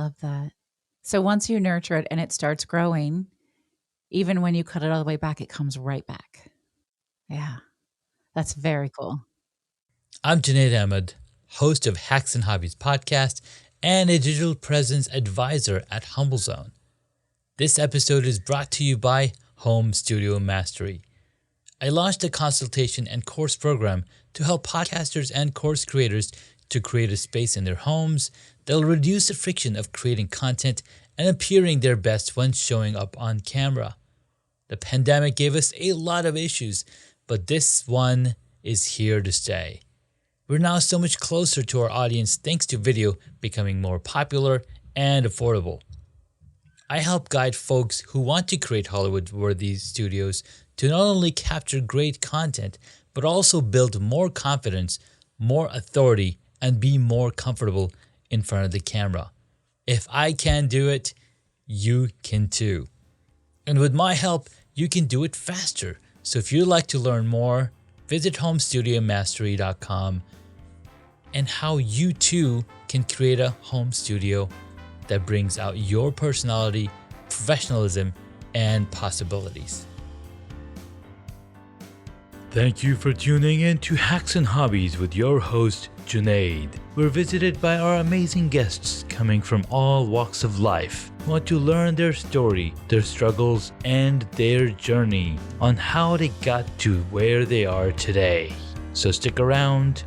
love that. So once you nurture it and it starts growing, even when you cut it all the way back, it comes right back. Yeah, that's very cool. I'm Junaid Ahmed, host of Hacks and Hobbies podcast and a digital presence advisor at HumbleZone. This episode is brought to you by Home Studio Mastery. I launched a consultation and course program to help podcasters and course creators to create a space in their homes that'll reduce the friction of creating content and appearing their best when showing up on camera. The pandemic gave us a lot of issues, but this one is here to stay. We're now so much closer to our audience thanks to video becoming more popular and affordable. I help guide folks who want to create Hollywood-worthy studios to not only capture great content, but also build more confidence, more authority, and be more comfortable in front of the camera. If I can do it, you can too. And with my help, you can do it faster. So if you'd like to learn more, visit homestudiomastery.com and how you too can create a home studio that brings out your personality, professionalism, and possibilities. Thank you for tuning in to Hacks and Hobbies with your host, Junaid. We're visited by our amazing guests coming from all walks of life who want to learn their story, their struggles, and their journey on how they got to where they are today. So stick around.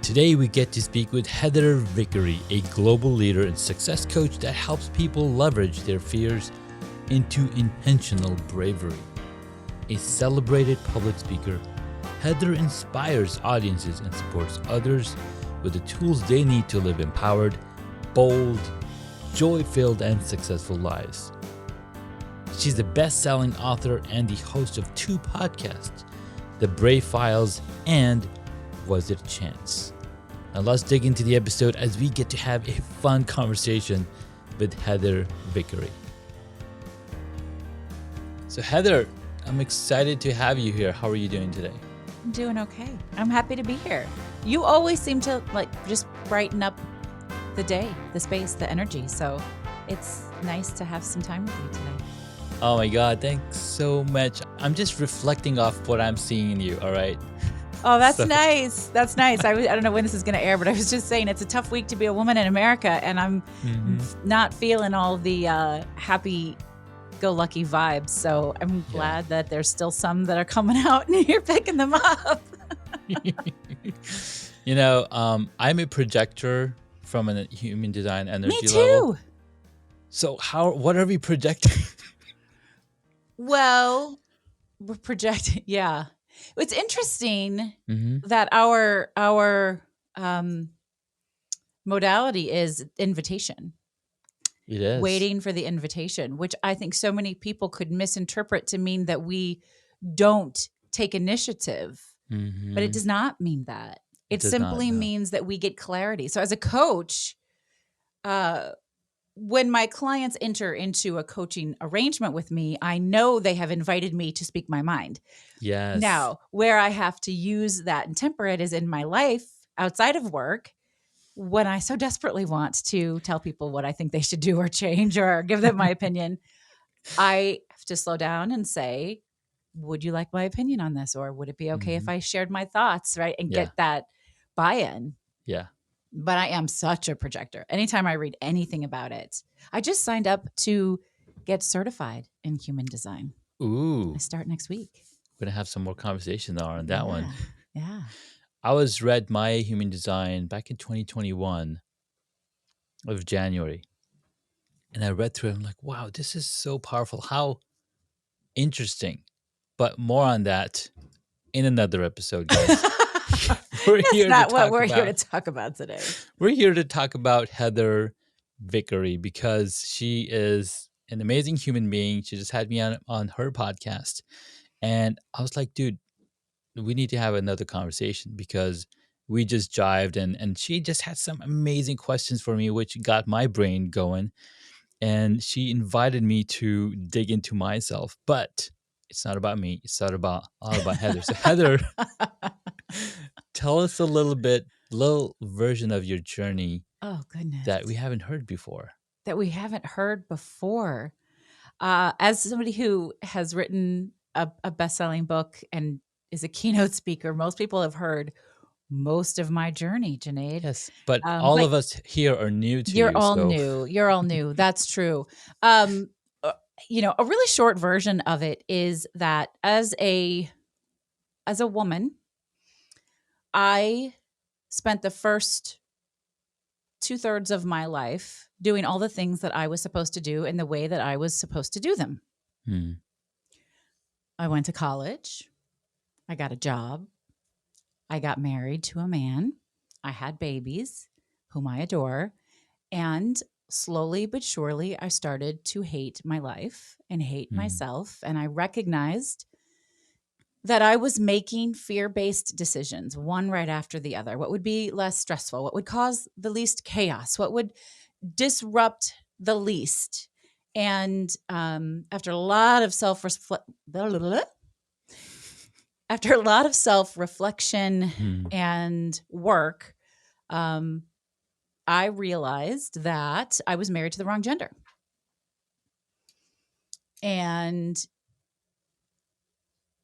Today we get to speak with Heather Vickery, a global leader and success coach that helps people leverage their fears into intentional bravery. A celebrated public speaker, Heather inspires audiences and supports others with the tools they need to live empowered, bold, joy-filled, and successful lives. She's the best-selling author and the host of 2 podcasts, The Brave Files and Was It a Chance? Now let's dig into the episode as we get to have a fun conversation with Heather Vickery. So Heather, I'm excited to have you here. How are you doing today? I'm doing okay. I'm happy to be here. You always seem to just brighten up the day, the space, the energy. So it's nice to have some time with you today. Oh my God, thanks so much. I'm just reflecting off what I'm seeing in you, all right? Oh, that's nice. That's nice. I don't know when this is going to air, but I was just saying it's a tough week to be a woman in America, and I'm not feeling all the happy-go-lucky vibes. So I'm glad that there's still some that are coming out, and you're picking them up. I'm a projector from a human design energy Me too. level. So what are we projecting? Well, we're projecting. Yeah. It's interesting that our modality is invitation. It is. Waiting for the invitation, which I think so many people could misinterpret to mean that we don't take initiative. But it does not mean that. It simply means that we get clarity. So as a coach, when my clients enter into a coaching arrangement with me, I know they have invited me to speak my mind. Yes. Now, where I have to use that and temper it is in my life outside of work, when I so desperately want to tell people what I think they should do or change or give them my opinion. I have to slow down and say, would you like my opinion on this? Or would it be okay if I shared my thoughts, right? And get that buy-in. Yeah. But I am such a projector. Anytime I read anything about it, I just signed up to get certified in human design. Ooh. I start next week. We're going to have some more conversation on that one. Yeah. I read my human design back in 2021 of January. And I read through it. I'm like, wow, this is so powerful. How interesting. But more on that in another episode, guys. That's not what we're here to talk about today. We're here to talk about Heather Vickery because she is an amazing human being. She just had me on her podcast. And I was like, dude, we need to have another conversation because we just jived and she just had some amazing questions for me, which got my brain going. And she invited me to dig into myself. But it's not about me. It's all about Heather. So Heather, tell us a little version of your journey Oh, goodness. that we haven't heard before? That we haven't heard before. As somebody who has written a best-selling book and is a keynote speaker, most people have heard most of my journey, Janaid. Yes, but all But of us here are new to you're you, all so new. You're all new. That's true. Um, a really short version of it is that as a woman, I spent the first 2/3 of my life doing all the things that I was supposed to do in the way that I was supposed to do them. hmm, I went to college. I got a job. I got married to a man. I had babies, whom I adore. And slowly but surely, I started to hate my life and hate hmm, myself. And I recognized that I was making fear based decisions, one right after the other. What would be less stressful? What would cause the least chaos? What would disrupt the least? And after a lot of self-reflection hmm, and work, I realized that I was married to the wrong gender. And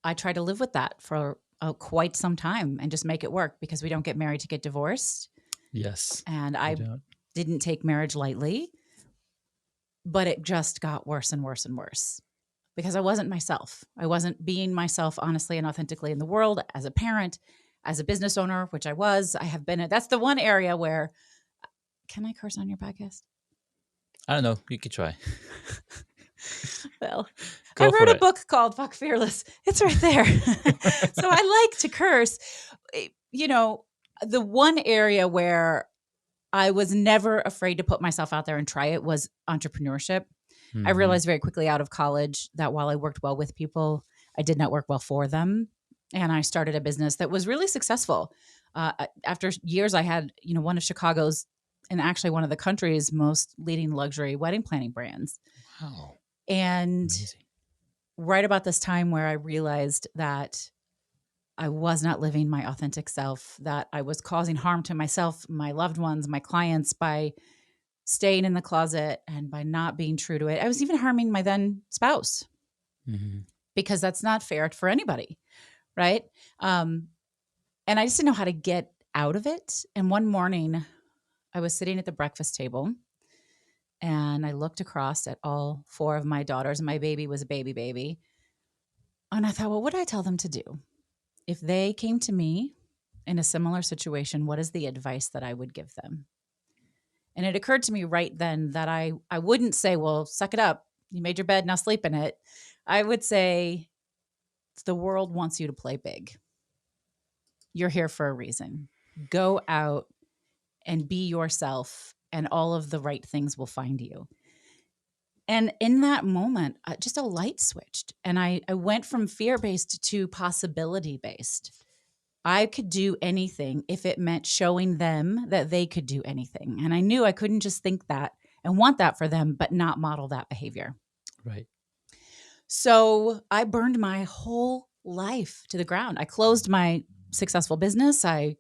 I tried to live with that for quite some time and just make it work, because we don't get married to get divorced. yes, And you I don't. didn't take marriage lightly, but it just got worse and worse and worse, because I wasn't myself. I wasn't being myself honestly and authentically in the world, as a parent, as a business owner, which I was. I have been. That's the one area where, can I curse on your podcast? I don't know. You could try. Well, I Go for wrote a it. book called Fuck Fearless. It's right there. So I like to curse. The one area where I was never afraid to put myself out there and try it was entrepreneurship. I Hmm. realized very quickly out of college that while I worked well with people, I did not work well for them. And I started a business that was really successful. After years, I had, one of Chicago's, and actually one of the country's most leading luxury wedding planning brands. Wow, And amazing. right about this time where I realized that I was not living my authentic self, that I was causing harm to myself, my loved ones, my clients, by staying in the closet and by not being true to it. I was even harming my then spouse, Hmm. because that's not fair for anybody, right? Um, and I just didn't know how to get out of it. And one morning, I was sitting at the breakfast table and I looked across at all four of my daughters, and my baby was a baby. And I thought, well, what do I tell them to do? If they came to me in a similar situation, what is the advice that I would give them? And it occurred to me right then that I wouldn't say, well, suck it up. You made your bed, now sleep in it. I would say, the world wants you to play big. You're here for a reason. Go out and be yourself, and all of the right things will find you. And in that moment, just a light switched. And I went from fear based to possibility based. I could do anything if it meant showing them that they could do anything. And I knew I couldn't just think that and want that for them, but not model that behavior. Right. So I burned my whole life to the ground. I closed my successful business. I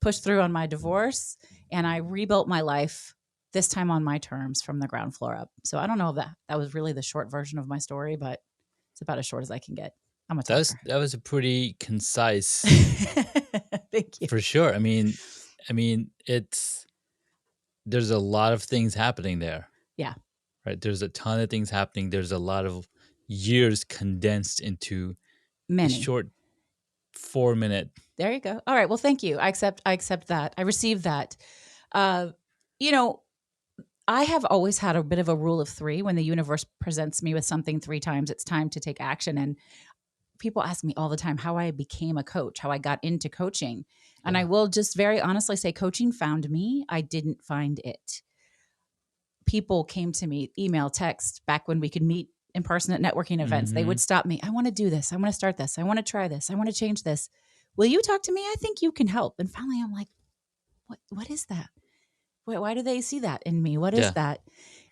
pushed through on my divorce, and I rebuilt my life, this time on my terms, from the ground floor up. So I don't know if that was really the short version of my story, but it's about as short as I can get. I'm a talker. That was a pretty concise, Thank you. for sure. I mean, there's a lot of things happening there. Yeah. Right. There's a ton of things happening. There's a lot of years condensed into a Many. short 4-minute. There you go. All right. Well, thank you. I accept that. I receive that. Uh, you know, I have always had a bit of a rule of three. When the universe presents me with something three times, it's time to take action. And people ask me all the time how I became a coach, how I got into coaching. And I Yeah. will just very honestly say, coaching found me. I didn't find it. People came to me, email, text, back when we could meet in person at networking events. They Hmm. would stop me. I want to do this. I want to start this. I want to try this. I want to change this. Will you talk to me? I think you can help. And finally, I'm like, what is that? Why do they see that in me? What is Yeah. that?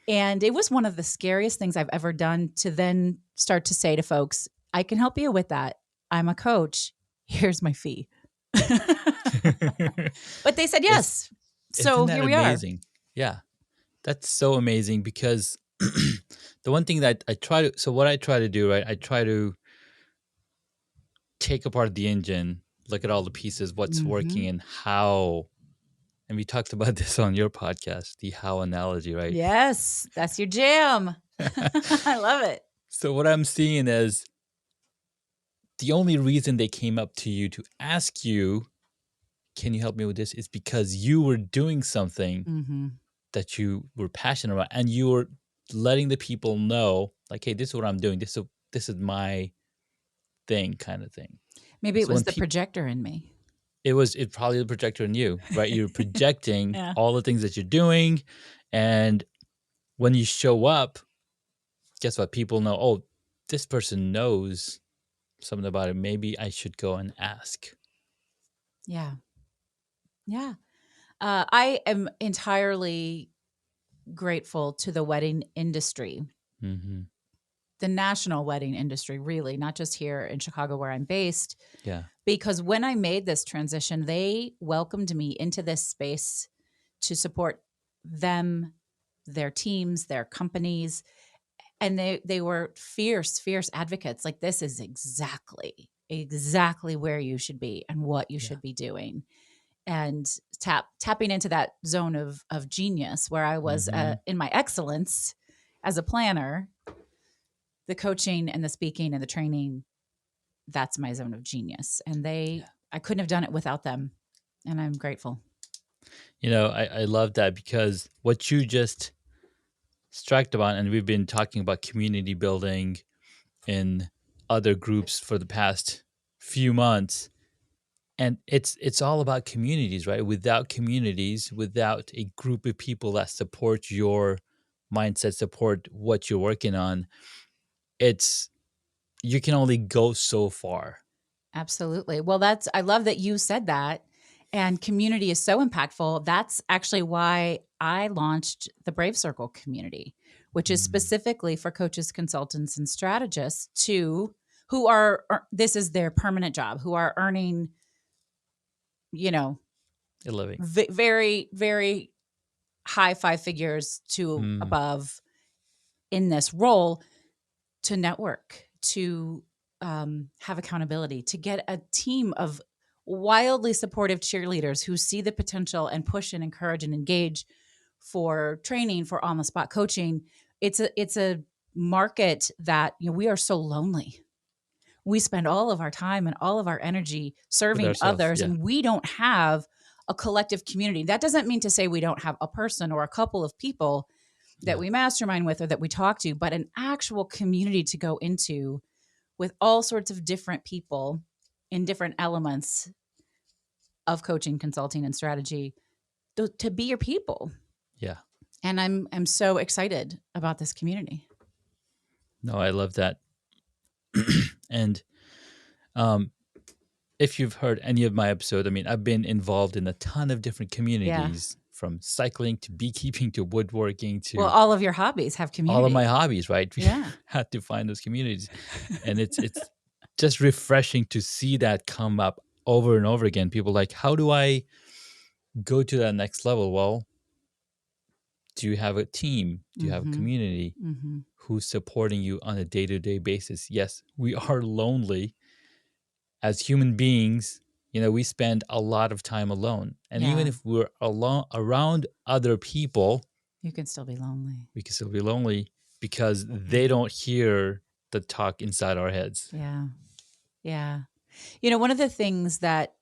And it was one of the scariest things I've ever done, to then start to say to folks, I can help you with that. I'm a coach. Here's my fee. But they said It's yes. So Isn't that here we are. amazing? Yeah, that's so amazing because the one thing that I try to, so what I try to do, right? I try to take apart the engine, look at all the pieces, what's Hmm. working and how. And we talked about this on your podcast, the how analogy, right? Yes, that's your jam. I love it. So what I'm seeing is the only reason they came up to you to ask you, can you help me with this? Is because you were doing something Hmm. that you were passionate about and you were letting the people know, like, hey, this is what I'm doing. This is my thing, kind of thing. Maybe it So was when the people, projector in me. it probably the projector in you, right? You're projecting Yeah. all the things that you're doing. And when you show up, guess what? People know, oh, this person knows something about it. Maybe I should go and ask. Yeah. Yeah. I am entirely grateful to the wedding industry, Mm-hmm. the national wedding industry, really, not just here in Chicago where I'm based. Yeah. Because when I made this transition, they welcomed me into this space to support them, their teams, their companies. And they were fierce advocates. Like, this is exactly where you should be and what you Yeah. should be doing. And tapping into that zone of genius where I was Mm-hmm. in my excellence as a planner, the coaching and the speaking and the training, that's my zone of genius. And Yeah. I couldn't have done it without them. And I'm grateful. I love that because what you just struck about, and we've been talking about community building in other groups for the past few months. And it's all about communities, right? Without communities, without a group of people that support your mindset, support what you're working on, it's you can only go so far. Absolutely. Well, I love that you said that. And community is so impactful. That's actually why I launched the Brave Circle community, which is Mm, specifically for coaches, consultants, and strategists this is their permanent job, who are earning, you know, a living. very, very high five figures to Mm, above in this role, to network, to have accountability, to get a team of wildly supportive cheerleaders who see the potential and push and encourage and engage for training, for on the spot coaching. It's a market that, we are so lonely. We spend all of our time and all of our energy with serving ourselves. others, Yeah. and we don't have a collective community. That doesn't mean to say we don't have a person or a couple of people that Yeah. we mastermind with or that we talk to, but an actual community to go into with all sorts of different people in different elements of coaching, consulting, and strategy to be your people. Yeah. And I'm so excited about this community. No, I love that. And um, if you've heard any of my episode, I mean, I've been involved in a ton of different Yeah. communities, from cycling to beekeeping to woodworking Well, to all of your hobbies have all of my community. hobbies, right? We Yeah. had to find those communities. And it's just refreshing to see that come up over and over again. People like, how do I go to that next level? Well, do you have a team? Do you have a Mm-hmm. community Mm-hmm. who's supporting you on a day-to-day basis? Yes, we are lonely as human beings. We spend a lot of time alone. And even Yeah. if we're alone around other people, You can still be lonely. we can still be lonely because Yeah. they don't hear the talk inside our heads. Yeah. Yeah. One of the things that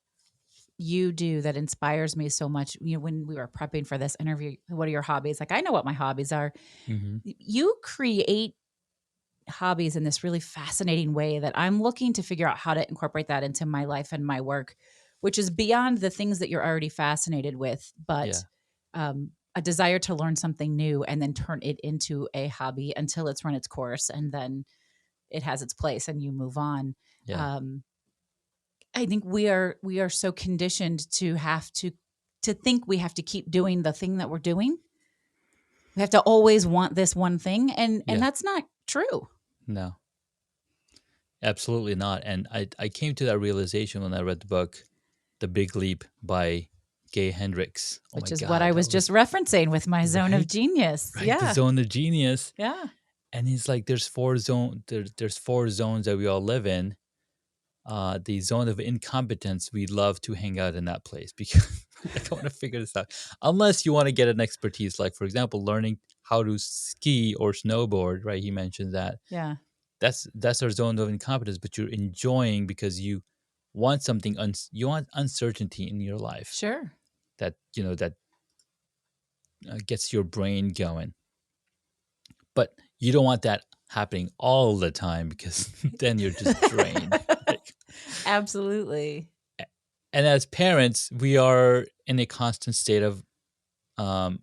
you do that inspires me so much, when we were prepping for this interview, what are your hobbies? Like, I know what my hobbies are. Mm-hmm. You create hobbies in this really fascinating way that I'm looking to figure out how to incorporate that into my life and my work, which is beyond the things that you're already fascinated with, Yeah. but a desire to learn something new and then turn it into a hobby until it's run its course and then it has its place and you move on. Yeah. Um, I think we are so conditioned to have to think we have to keep doing the thing that we're doing. We have to always want this one thing, and Yeah. that's not true. No, absolutely not. And I came to that realization when I read the book, The Big Leap by Gay Hendricks. Oh my which is what I God, was that just was referencing with my zone of right, genius. right. The Yeah. zone of genius, Yeah. and he's like, "There's there's 4 zones that we all live in. The zone of incompetence, we love to hang out in that place because like, I want to figure this out. Unless you want to get an expertise, like for example, learning how to ski or snowboard, right? He mentioned that Yeah. that's our zone of incompetence, but you're enjoying because you want something, you want uncertainty in your life Sure. that that gets your brain going. But you don't want that happening all the time because then you're just drained. Like, Absolutely. and as parents, we are in a constant state of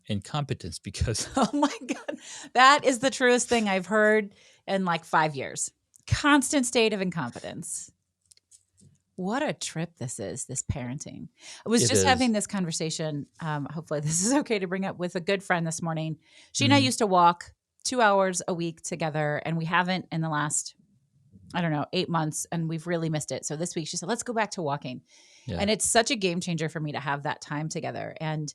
incompetence because Oh my God. That is the truest thing I've heard in like 5 years. Constant state of incompetence. What a trip this is, this parenting. I was it just having is. this conversation. Hopefully, this is okay to bring up with a good friend this morning. She and I Mhm. used to walk 2 hours a week together, and we haven't in the last, I don't know, 8 months, and we've really missed it. So this week she said, let's go back to walking. Yeah. And it's such a game changer for me to have that time together. And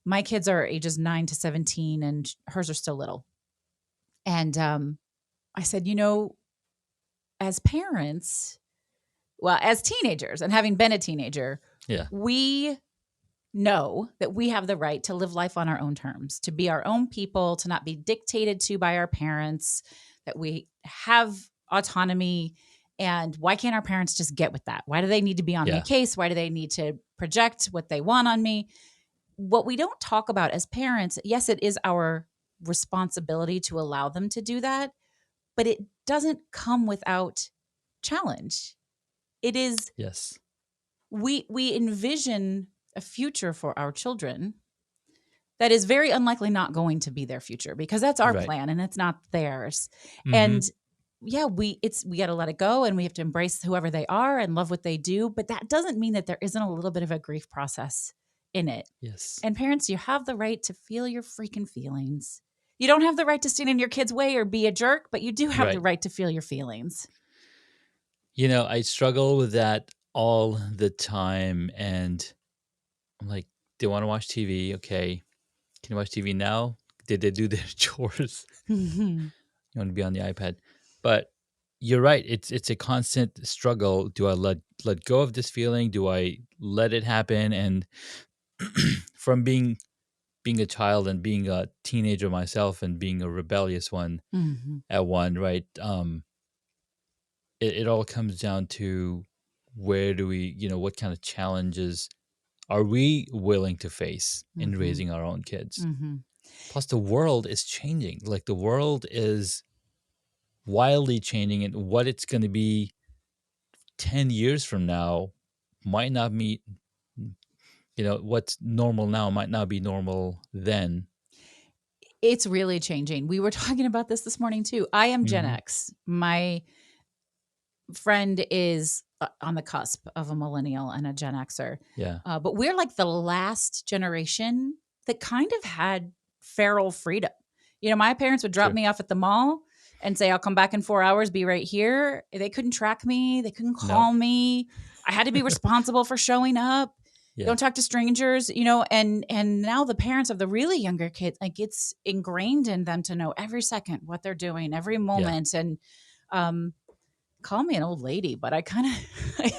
my kids are ages 9 to 17, and hers are still little. And I said, as parents, well, as teenagers, and having been a teenager, Yeah. we know that we have the right to live life on our own terms, to be our own people, to not be dictated to by our parents, that we have autonomy. And why can't our parents just get with that? Why do they need to be on my Yeah. case? Why do they need to project what they want on me? What we don't talk about as parents, yes, it is our responsibility to allow them to do that, but it doesn't come without challenge. It is Yes. we envision a future for our children that is very unlikely not going to be their future because that's our Right. plan and it's not theirs. And Mhm. yeah, we got to let it go and we have to embrace whoever they are and love what they do, but that doesn't mean that there isn't a little bit of a grief process in it. Yes. And parents, you have the right to feel your freaking feelings. You don't have the right to stand in your kid's way or be a jerk, but you do have the Right. right to feel your feelings. I struggle with that all the time, and I'm like, they want to watch TV. Okay, can you watch TV now? Did they do their chores? You want to be on the iPad, but you're right. It's a constant struggle. Do I let go of this feeling? Do I let it happen? And from being a child and being a teenager myself and being a rebellious one Mhm. at one, right? It all comes down to where do we, what kind of challenges are we willing to face in Mhm. raising our own kids? Mhm. Plus, the world is changing. Like the world is wildly changing, and what it's going to be 10 years from now might not meet, what's normal now might not be normal then. It's really changing. We were talking about this morning too. I am Gen Hmm. X. My friend is on the cusp of a millennial and a Gen Xer. Yeah. But we're like the last generation that kind of had feral freedom. My parents would drop True. me off at the mall and say, I'll come back in 4 hours, be right here. They couldn't track me, they couldn't No. call me. I had to be responsible for showing up. Yeah. Don't talk to strangers, and now the parents of the really younger kids, like it's ingrained in them to know every second what they're doing, every Yeah. moment. And um, call me an old lady, but I kind of,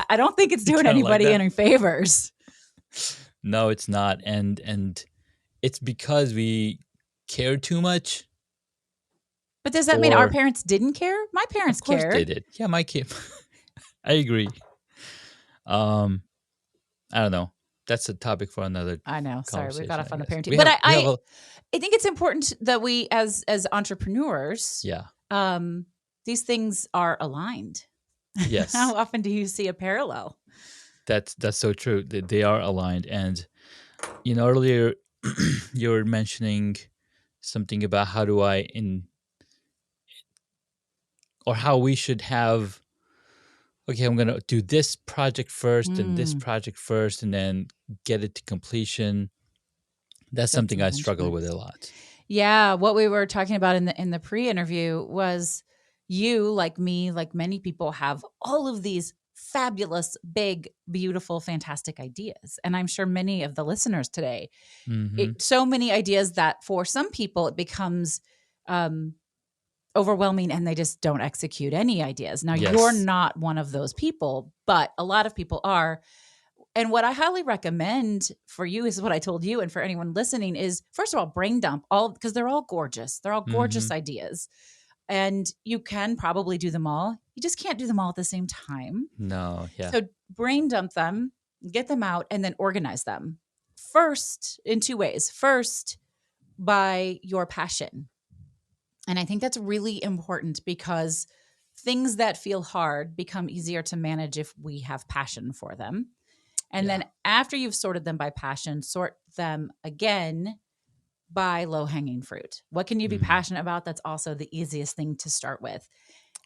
I don't think it's You doing kind of like anybody that? any favors. No, it's not. And it's because we care too much, But does that mean our or parents didn't care? My of parents course they cared. did. Yeah, my kid. I agree. Um, I don't know. That's a topic for another I know. Sorry, we got conversation, off I on the guess. parenting, We but have I, we have I, a I think it's important that we, as entrepreneurs, yeah. um, these things are aligned. How Yes. often do you see a parallel? That's so true. They are aligned. And earlier you were mentioning something about how do I in or how we should have, okay, I'm going to do this project first and this Mm, project first and then get it to completion. That's that's something I struggle with arrangements. a lot. Yeah, what we were talking about in the pre-interview was you, like me, like many people, have all of these fabulous, big, beautiful, fantastic ideas. And I'm sure many of the listeners today, Mm-hmm. so many ideas that for some people it becomes um, overwhelming and they just don't execute any ideas. Now, you're Yes. not one of those people, but a lot of people are. And what I highly recommend for you is what I told you, and for anyone listening is, first of all, brain dump all, because they're all gorgeous. They're all Mm-hmm. gorgeous ideas. And you can probably do them all. You just can't do them all at the same time. No, yeah. So brain dump them, get them out, and then organize them. First, in two ways. First, by your passion. And I think that's really important because things that feel hard become easier to manage if we have passion for them. And Yeah. then after you've sorted them by passion, sort them again by low hanging fruit. What can you be Mm. passionate about? That's also the easiest thing to start with.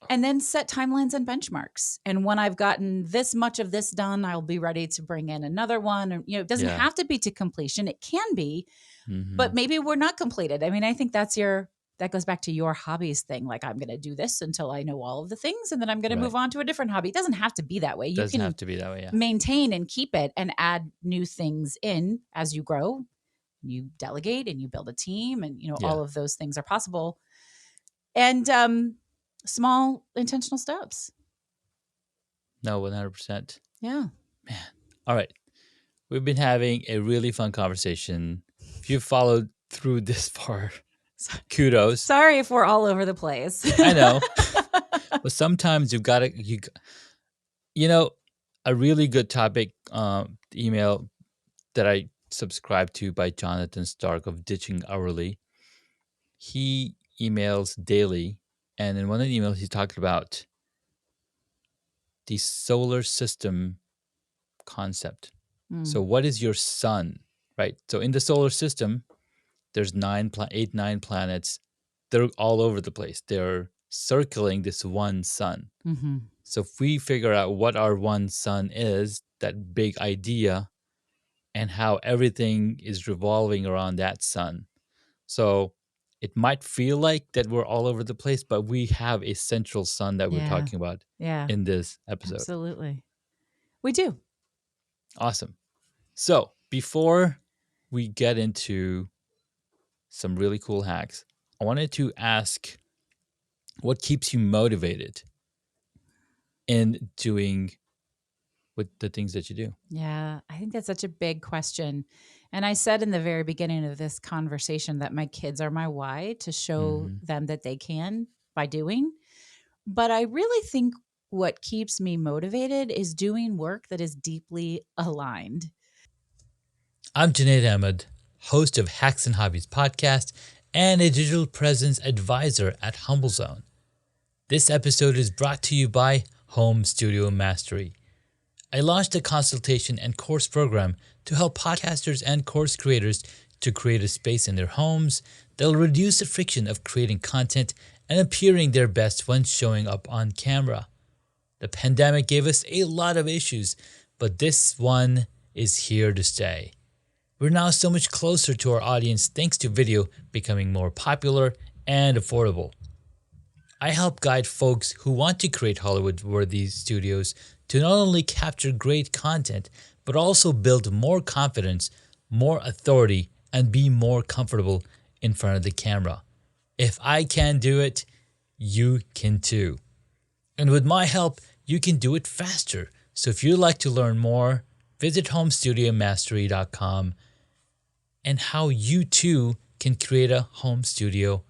And then set timelines and benchmarks. And when I've gotten this much of this done, I'll be ready to bring in another one. And, it doesn't Yeah. have to be to completion. It can be, Mm-hmm. but maybe we're not completed. I mean, I think that goes back to your hobbies thing. Like, I'm going to do this until I know all of the things, and then I'm going to Right. move on to a different hobby. It doesn't have to be that way. You Doesn't can have to be that way. Yeah. maintain and keep it and add new things in as you grow. You delegate and you build a team, and Yeah. all of those things are possible. And small intentional steps. No, 100%. Yeah. Man. All right. We've been having a really fun conversation. If you followed through this far, kudos. Sorry if we're all over the place. I know. But sometimes you've got to, you know, a really good topic email that I subscribed to by Jonathan Stark of Ditching Hourly. He emails daily, and in one of the emails, he talked about the solar system concept. So, Mm, what is your sun, right? So, in the solar system, there's 9 planets. They're all over the place. They're circling this one sun. mm-hmm. So, if we figure out what our one sun is, that big idea, and how everything is revolving around that sun. So, it might feel like that we're all over the place, but we have a central sun that we're Yeah. talking about Yeah. in this episode. Absolutely. We do. Awesome. So, before we get into some really cool hacks, I wanted to ask what keeps you motivated in doing with the things that you do? Yeah, I think that's such a big question. And I said in the very beginning of this conversation that my kids are my why, to show Mm-hmm. them that they can by doing. But I really think what keeps me motivated is doing work that is deeply aligned. I'm Junaid Ahmed, host of Hacks and Hobbies podcast and a digital presence advisor at HumbleZone. This episode is brought to you by Home Studio Mastery. I launched a consultation and course program to help podcasters and course creators to create a space in their homes that'll reduce the friction of creating content and appearing their best when showing up on camera. The pandemic gave us a lot of issues, but this one is here to stay. We're now so much closer to our audience thanks to video becoming more popular and affordable. I help guide folks who want to create Hollywood-worthy studios to not only capture great content, but also build more confidence, more authority, and be more comfortable in front of the camera. If I can do it, you can too. And with my help, you can do it faster. So if you'd like to learn more, visit homestudiomastery.com and how you too can create a home studio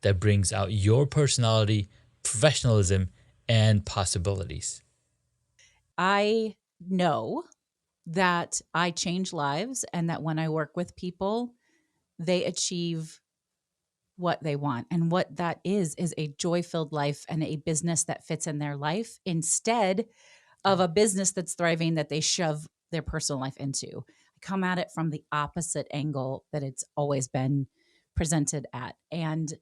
that brings out your personality, professionalism, and possibilities. I know that I change lives and that when I work with people, they achieve what they want. And what that is a joy filled life and a business that fits in their life instead of a business that's thriving that they shove their personal life into. I come at it from the opposite angle that it's always been presented at. And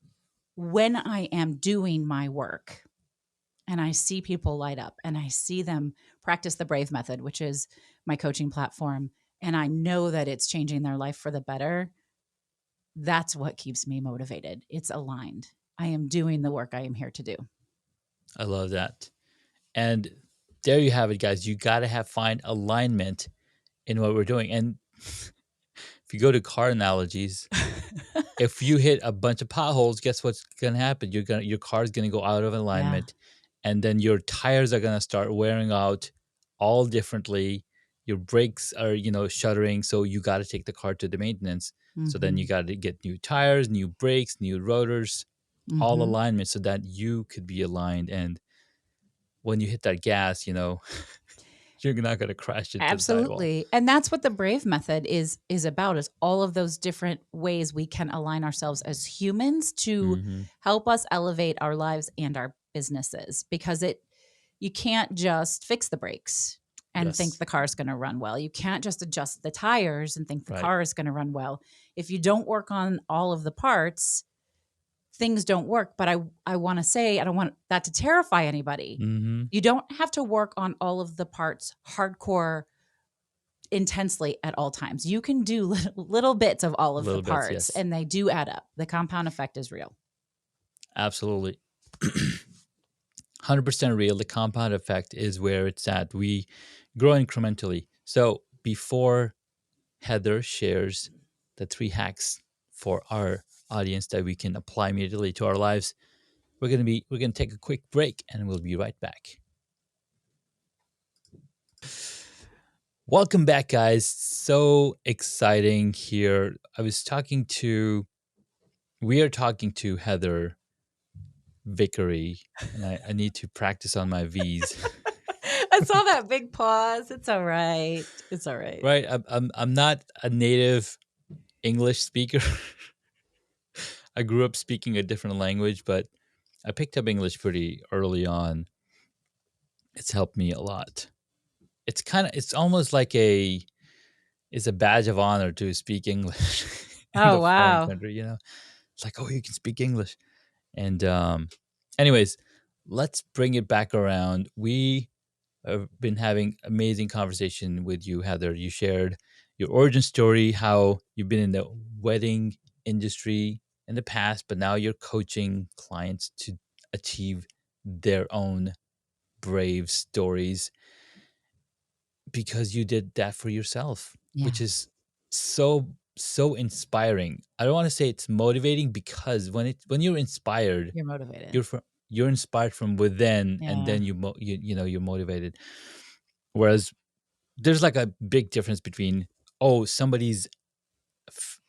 when I am doing my work and I see people light up and I see them practice the Brave method, which is my coaching platform, and I know that it's changing their life for the better, that's what keeps me motivated. It's aligned. I am doing the work I am here to do. I love that. And there you have it, guys. You got to find alignment in what we're doing. And if you go to car analogies, if you hit a bunch of potholes, guess what's going to happen? Your car is going to go out of Yeah. alignment, and then your tires are going to start wearing out all differently. Your brakes are, shuddering, so you got to take the car to the maintenance. So then you Hmm. got to get new tires, new brakes, new rotors, all Hmm. alignment so that you could be aligned. And when you hit that gas, you're not going to crash into the sidewalk. Absolutely. And that's what the brave method is about, is all of those different ways we can align ourselves as humans to Hmm. help us elevate our lives and our businesses, because you can't just fix the brakes and think Yes. the car's going to run well. You can't just adjust the tires and think the Right. car is going to run well. If you don't work on all of the parts, things don't work. But I want to say, I don't want that to terrify anybody. Hmm. You don't have to work on all of the parts hardcore intensely at all times. You can do little bits of all of the Little bits, parts, yes. and they do add up. The compound effect is real. Absolutely. 100% real. The compound effect is where it's at. We grow incrementally. So before Heather shares the 3 hacks for our audience that we can apply immediately to our lives, we're gonna take a quick break and we'll be right back. Welcome back, guys. So exciting here. We are talking to Heather Vickery, and I need to practice on my V's. I saw that big pause. It's all right. It's all right. Right? I'm not a native English speaker. I grew up speaking a different language, but I picked up English pretty early on. It's helped me a lot. It's almost like it's a badge of honor to speak English in Oh, the foreign wow. country. It's like, oh, you can speak English. And anyways, let's bring it back around. We have been having amazing conversation with you, Heather. You shared your origin story, how you've been in the wedding industry in the past, but now you're coaching clients to achieve their own brave stories because you did that for yourself, Yeah. which is so inspiring. I don't want to say it's motivating because when you're inspired, You're motivated. you're inspired from within, and Yeah. then you're motivated. Whereas there's like a big difference between, oh, somebody's f-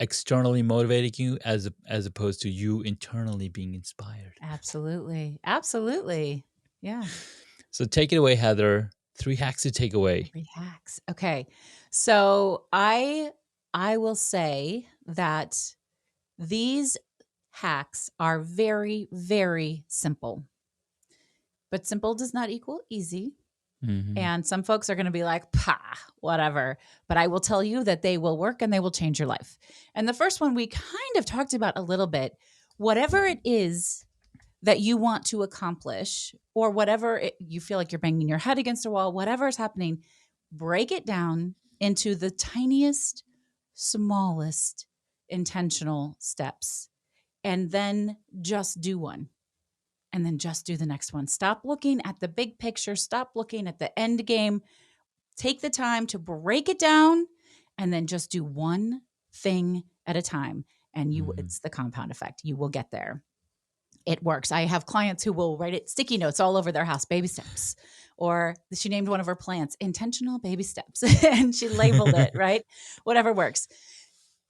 externally motivating you as opposed to you internally being inspired. Absolutely. Absolutely. Yeah. So take it away, Heather. 3 hacks to take away. 3 hacks. Okay. So I will say that these hacks are very, very simple. But simple does not equal easy. Hmm. And some folks are going to be like, pah, whatever. But I will tell you that they will work and they will change your life. And the first one we kind of talked about a little bit. Whatever it is that you want to accomplish, or you feel like you're banging your head against a wall, whatever is happening, break it down into the tiniest, smallest intentional steps. And then just do one, and then just do the next one. Stop looking at the big picture, stop looking at the end game. Take the time to break it down and then just do one thing at a time, and Hmm. it's the compound effect. You will get there. It works. I have clients who will write it sticky notes all over their house, baby steps. Or she named one of her plants intentional baby steps and she labeled it, right? Whatever works.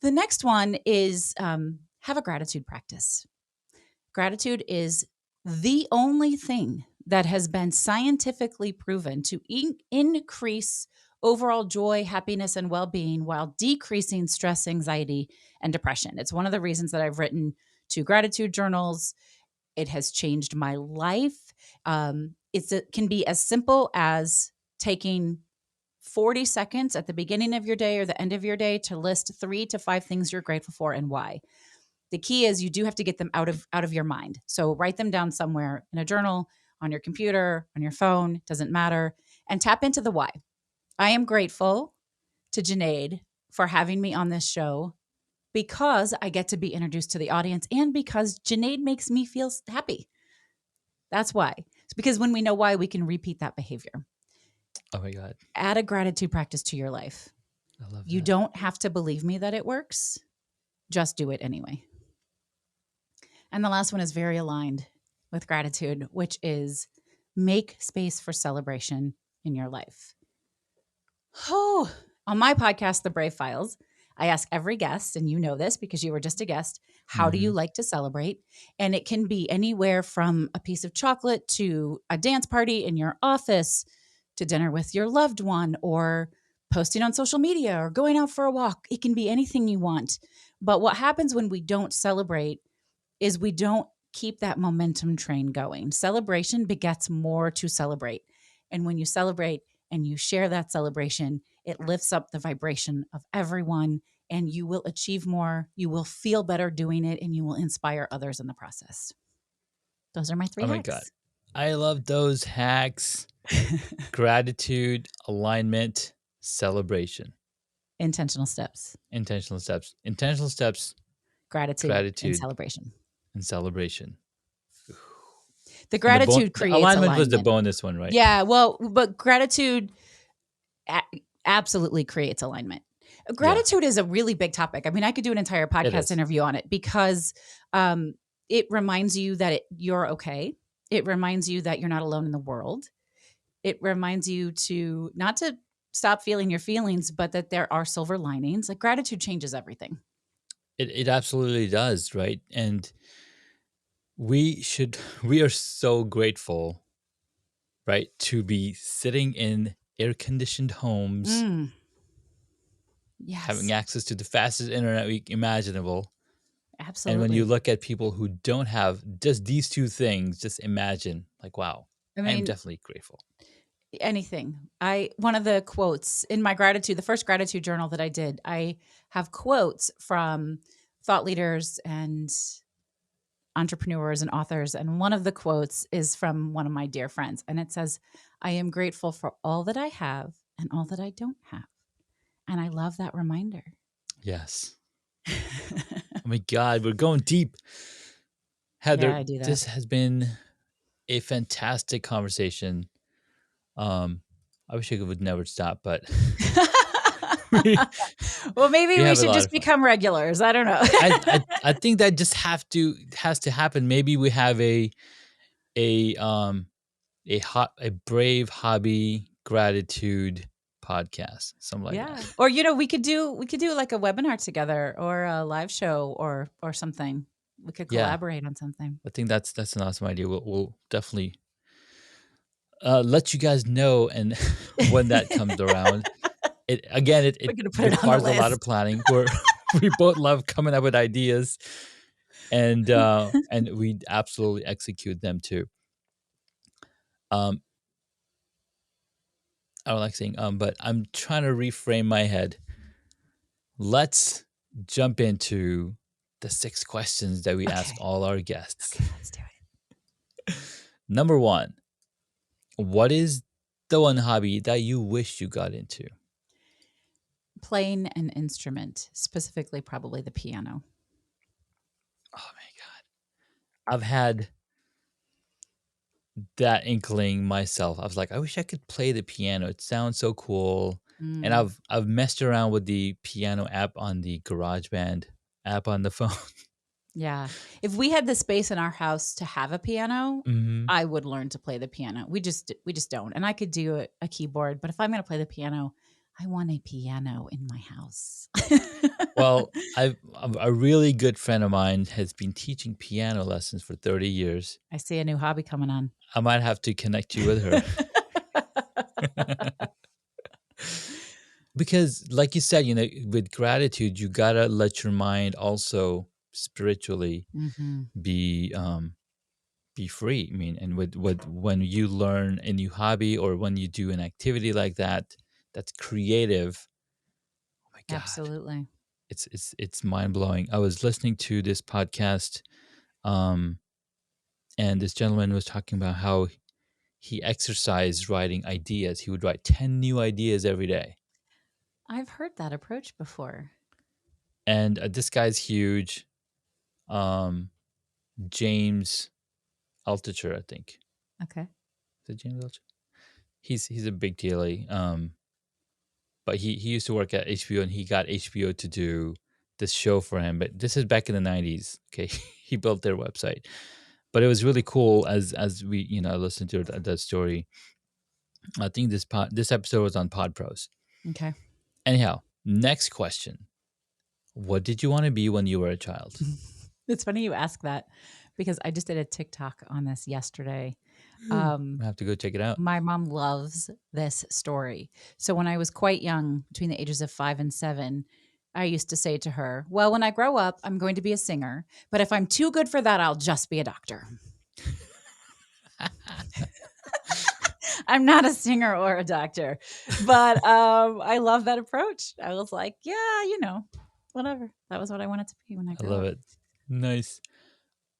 The next one is have a gratitude practice. Gratitude is the only thing that has been scientifically proven to increase overall joy, happiness, and well being while decreasing stress, anxiety, and depression. It's one of the reasons that I've written 2 gratitude journals. It has changed my life. It can be as simple as taking 40 seconds at the beginning of your day or the end of your day to list 3 to 5 things you're grateful for and why. The key is you do have to get them out of your mind. So write them down somewhere in a journal, on your computer, on your phone, doesn't matter, and tap into the why. I am grateful to Janaid for having me on this show because I get to be introduced to the audience and because Janaid makes me feel happy. That's why. It's because when we know why, we can repeat that behavior. Oh my God. Add a gratitude practice to your life. I love You that. don't have to believe me that it works. Just do it anyway. And the last one is very aligned with gratitude, which is make space for celebration in your life. Oh, on my podcast, The Brave Files, I ask every guest, and you know this because you were just a guest, how do you like to celebrate? And it can be anywhere from a piece of chocolate to a dance party in your office to dinner with your loved one or posting on social media or going out for a walk. It can be anything you want. But what happens when we don't celebrate is we don't keep that momentum train going. Celebration begets more to celebrate. And when you celebrate and you share that celebration, it lifts up the vibration of everyone and you will achieve more. You will feel better doing it and you will inspire others in the process. Those are my 3 Oh my God. hacks. I love those hacks. Gratitude, alignment, celebration, Intentional steps, intentional steps. Intentional steps, gratitude, and gratitude, celebration. and celebration. The And gratitude the creates alignment was the alignment. bonus one, right? Yeah, well, but gratitude absolutely creates alignment. Yeah, Gratitude is a really big topic. I mean, I could do an entire it podcast is. interview on it because it reminds you that you're okay. It reminds you that you're not alone in the world. It reminds you to not to stop feeling your feelings, but that there are silver linings. Like gratitude changes everything. It absolutely does, right? And we are so grateful, right, to be sitting in air conditioned homes, Mm, having yes, access to the fastest internet imaginable. And when you absolutely. look at people who don't have just these two things, just imagine, like, wow, I I am mean, definitely grateful. anything. One of the quotes in my gratitude, the first gratitude journal that I did, I have quotes from thought leaders and entrepreneurs and authors. And one of the quotes is from one of my dear friends. And it says, I am grateful for all that I have and all that I don't have. And I love that reminder. Yes. Oh my God, we're going deep. Yeah, Heather, I do that. this has been a fantastic conversation. Um, I wish it would never stop, but we, Well, maybe we we have a should lot just of fun. become regulars. I don't know. I think that just has to happen. Maybe we have a um a brave hobby gratitude podcast, something like that. Yeah. Or we could do like a webinar together or a live show or something. We could Yeah, collaborate on something. I think that's an awesome idea. We'll definitely let you guys know, and when that comes around, it again We're it gonna put it on the requires a lot of list. planning. We're we both love coming up with ideas, and we absolutely execute them too. Um, I don't like saying but I'm trying to reframe my head. Let's jump into the 6 questions that we ask Okay. all our guests. Okay, let's do it. Number 1, what is the one hobby that you wish you got into? Playing an instrument, specifically probably the piano. Oh my God. I've had that inkling myself. I was like, I wish I could play the piano. It sounds so cool. And Mm, I've messed around with the piano app on the GarageBand app on the phone. yeah. If we had the space in our house to have a piano, hmm I would learn to play the piano. We just don't. And I could do a keyboard, but if I'm going to play the piano, I want a piano in my house. Well, a really good friend of mine has been teaching piano lessons for 30 years. I see a new hobby coming on. I might have to connect you with her. Because like you said, with gratitude, you gotta let your mind also spiritually Mhm. be be free. I mean, and with when you learn a new hobby or when you do an activity like that, that's creative. Oh my God, Absolutely. it's mind blowing. I was listening to this podcast, um, and this gentleman was talking about how he exercised writing ideas. He would write 10 new ideas every day. I've heard that approach before. And this guy's huge. Um, James Altucher, I think. Okay. Is it James L. He's a big deal. But he used to work at HBO, and he got HBO to do this show for him. But this is back in the 90s. Okay, he built their website, but it was really cool as we listened to that story. I think this episode was on Pod Pros. Okay. Anyhow, next question: what did you want to be when you were a child? It's funny you ask that because I just did a TikTok on this yesterday. I have to go check it out. My mom loves this story. So when I was quite young, between the ages of 5 and 7, I used to say to her, well, when I grow up, I'm going to be a singer. But if I'm too good for that, I'll just be a doctor. I'm not a singer or a doctor. But I love that approach. I was like, yeah, whatever. That was what I wanted to be when I I grew love up. it. Nice.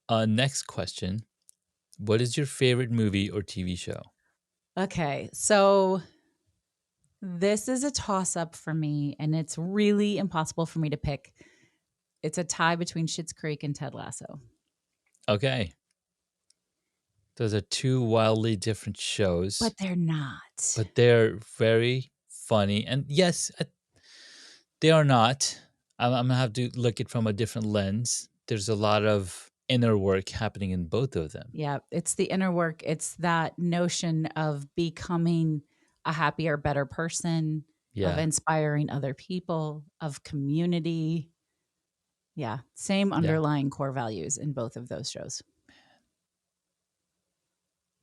Next question: what is your favorite movie or TV show? Okay, so this is a toss up for me, and it's really impossible for me to pick. It's a tie between Schitt's Creek and Ted Lasso. Okay. Those are two wildly different shows, But they're not. but they're very funny. And yes, they are not. I'm gonna have to look it from a different lens. There's a lot of inner work happening in both of them. Yeah, it's the inner work. It's that notion of becoming a happier, better person, of Yeah, inspiring other people, of community. Yeah, same yeah. underlying core values in both of those shows.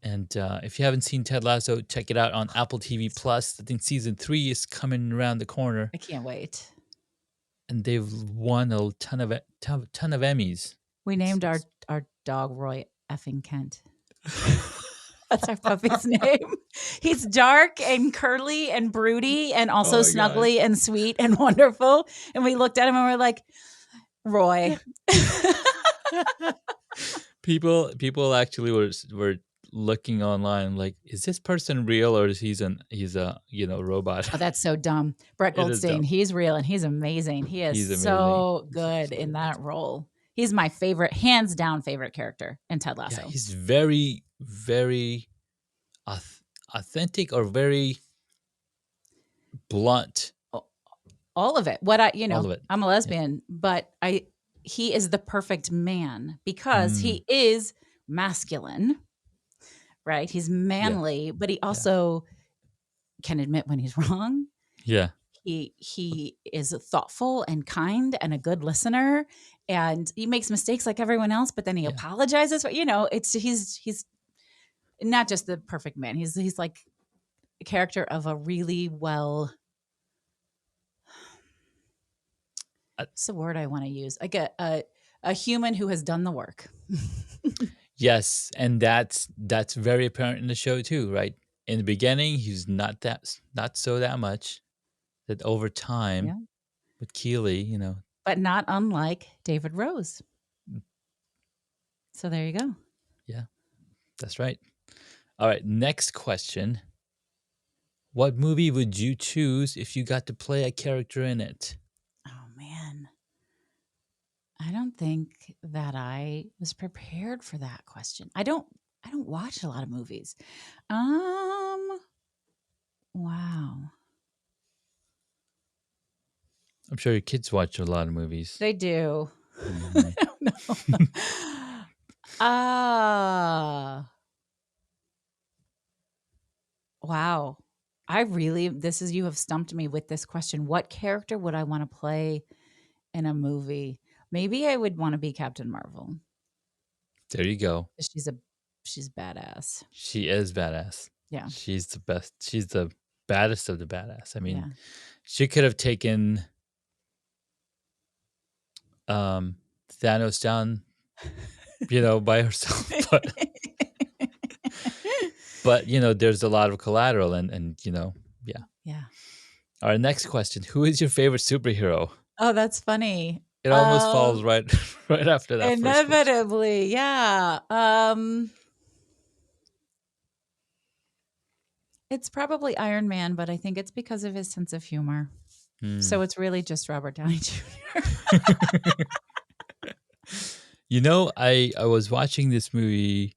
And if you haven't seen Ted Lasso, check it out on Apple TV Plus. I think season 3 is coming around the corner, I can't wait. and they've won a ton of Emmys. We named our dog Roy effing Kent. That's our puppy's name. He's dark and curly and broody and also Oh my gosh. snuggly and sweet and wonderful. And we looked at him and we're like, Roy. People actually were looking online like, is this person real, or is he's a robot? Oh, that's so dumb. Brett It is Goldstein, dumb. he's real and he's amazing. He is He's amazing. so He's good absolutely in that amazing. role. He's my favorite, hands down favorite character in Ted Yeah, Lasso. he's very, very authentic, or very blunt. All of it. All of it. I'm a lesbian, but he is the perfect man because Mm, he is masculine, right? He's manly, but he also can admit when he's wrong. yeah, He is thoughtful and kind and a good listener, and he makes mistakes like everyone else, but then he yeah. apologizes. It's he's not just the perfect man. He's like a character of a really well. What's the word I want to use? Like a human who has done the work. Yes, and that's very apparent in the show too, right? In the beginning, he's not so that much. That over time, Yeah. with Keeley, But not unlike David Rose. So there you go. yeah, that's right. All right, next question. What movie would you choose if you got to play a character in it? Oh man. I don't think that I was prepared for that question. I don't watch a lot of movies. Wow. I'm sure your kids watch a lot of movies. They do. Mhm. I don't know. Wow. You have stumped me with this question. What character would I want to play in a movie? Maybe I would want to be Captain Marvel. There you go. She's badass. She is badass. Yeah. She's the best. She's the baddest of the badass. I mean, Yeah. she could have taken Thanos down, by herself. But there's a lot of collateral, and yeah. Yeah. All right, next question. Who is your favorite superhero? Oh, that's funny. It almost falls right after that first question. Inevitably, yeah. It's probably Iron Man, but I think it's because of his sense of humor. So it's really just Robert Downey Jr. I was watching this movie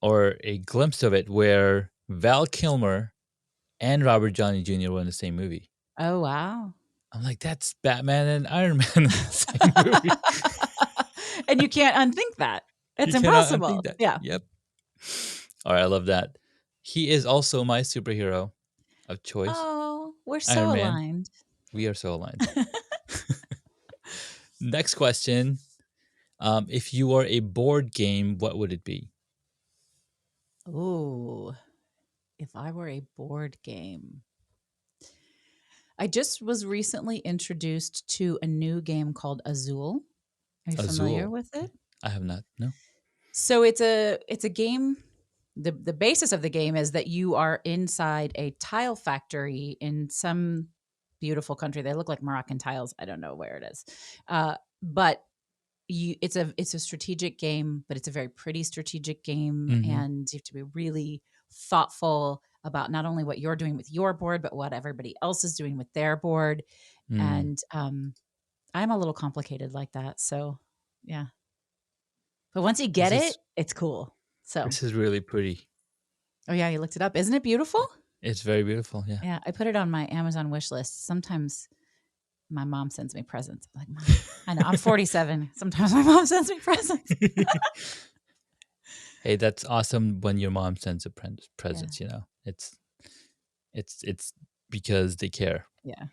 or a glimpse of it where Val Kilmer and Robert Downey Jr. were in the same movie. Oh, wow. I'm like, that's Batman and Iron Man in the same movie. And you can't unthink that. It's You cannot impossible. unthink that. Yeah. Yep. All right, I love that. He is also my superhero of choice. Oh, we're Iron so Man. aligned. We are so aligned. Next question. If you were a board game, what would it be? Ooh, if I were a board game. I just was recently introduced to a new game called Azul. Are you familiar Azul. with it? I have not. No. So it's a game. The basis of the game is that you are inside a tile factory in some beautiful country. They look like Moroccan tiles. I don't know where it is, but it's a strategic game, but it's a very pretty strategic game, Mm-hmm. and you have to be really thoughtful about not only what you're doing with your board, but what everybody else is doing with their board. Mm. And I'm a little complicated like that, so yeah. But once you This get it, is it's cool. So, this is really pretty. oh yeah, you looked it up. Isn't it beautiful? It's very beautiful. Yeah. Yeah, I put it on my Amazon wish list. Sometimes my mom sends me presents. I'm like, Mom, I know I'm 47. Sometimes my mom sends me presents. Hey, that's awesome when your mom sends a presents. Yeah. You know, it's because they care. Yeah.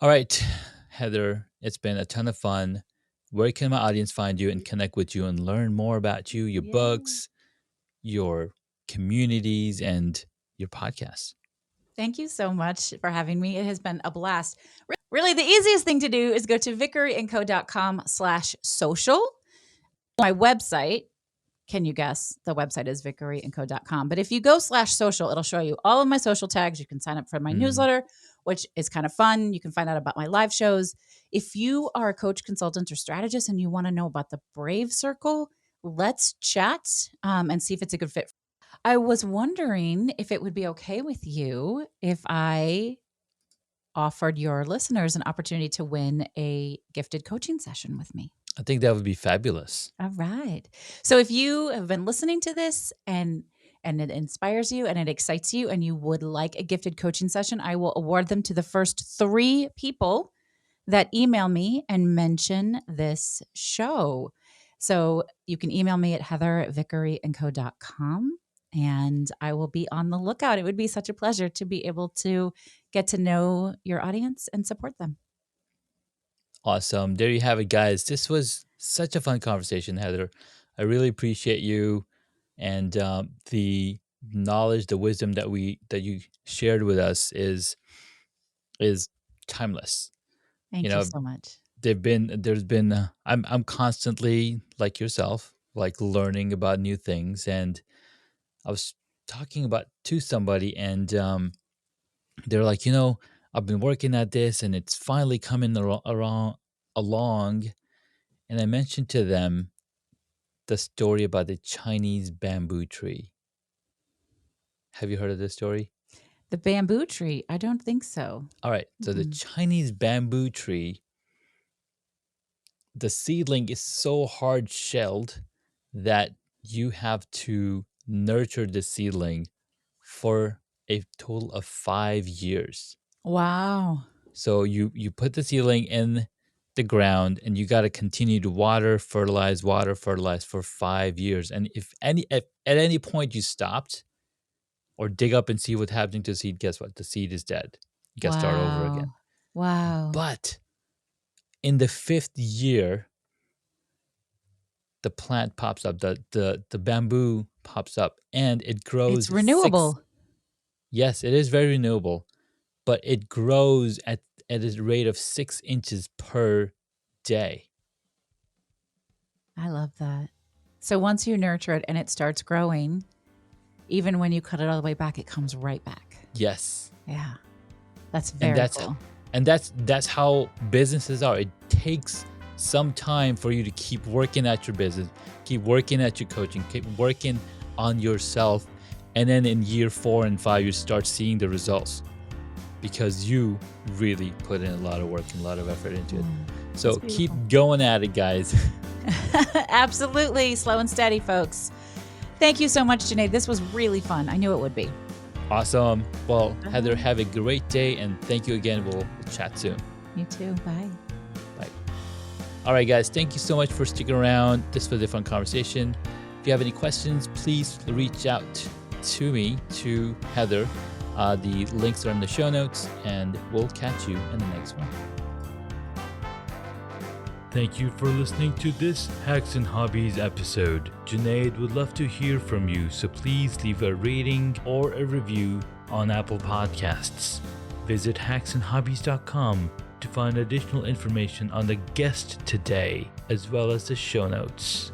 All right, Heather, it's been a ton of fun. Where can my audience find you and connect with you and learn more about you, your Yay. books, your communities, and your podcasts? Thank you so much for having me. It has been a blast. Really, the easiest thing to do is go to vickeryandco.com/social. My website, can you guess? The website is vickeryandco.com. But if you go /social, it'll show you all of my social tags. You can sign up for my newsletter, which is kind of fun. You can find out about my live shows. If you are a coach, consultant, or strategist and you want to know about the Brave Circle, let's chat and see if it's a good fit. I was wondering if it would be okay with you if I offered your listeners an opportunity to win a gifted coaching session with me. I think that would be fabulous. All right. So if you have been listening to this and it inspires you and it excites you and you would like a gifted coaching session, I will award them to the first 3 people that email me and mention this show. So you can email me at heather@vickeryandco.com and I will be on the lookout. It would be such a pleasure to be able to get to know your audience and support them. Awesome. There you have it, guys. This was such a fun conversation, Heather. I really appreciate you and the knowledge, the wisdom that you shared with us is timeless. Thank you so much. I'm constantly like yourself, like learning about new things, and I was talking about to somebody, and they're like, I've been working at this, and it's finally coming along. And I mentioned to them the story about the Chinese bamboo tree. Have you heard of this story? The bamboo tree? I don't think so. All right. So the Chinese bamboo tree, the seedling is so hard shelled that you have to nurture the seedling for a total of 5 years. Wow. So you put the seedling in the ground and you got to continue to water, fertilize for 5 years. And if at any point you stopped or dig up and see what's happening to the seed, guess what? The seed is dead. You got to start over again. Wow. But in the 5th year, the plant pops up, the bamboo pops up, and it grows. It's renewable. Yes, it is very renewable, but it grows at a rate of 6 inches per day. I love that. So once you nurture it and it starts growing, even when you cut it all the way back, it comes right back. Yes. Yeah. That's very cool. And that's how businesses are. It takes some time for you to keep working at your business, keep working at your coaching, keep working on yourself. And then in year 4 and 5, you start seeing the results because you really put in a lot of work and a lot of effort into it. So keep going at it, guys. Absolutely. Slow and steady, folks. Thank you so much, Junaid. This was really fun. I knew it would be. Awesome. Well, Heather, have a great day, and thank you again. We'll chat soon. You too. Bye. Bye. All right, guys. Thank you so much for sticking around. This was a fun conversation. If you have any questions, please reach out to me, to Heather. The links are in the show notes, and we'll catch you in the next one. Thank you for listening to this Hacks and Hobbies episode. Junaid would love to hear from you, so please leave a rating or a review on Apple Podcasts. Visit hacksandhobbies.com to find additional information on the guest today, as well as the show notes.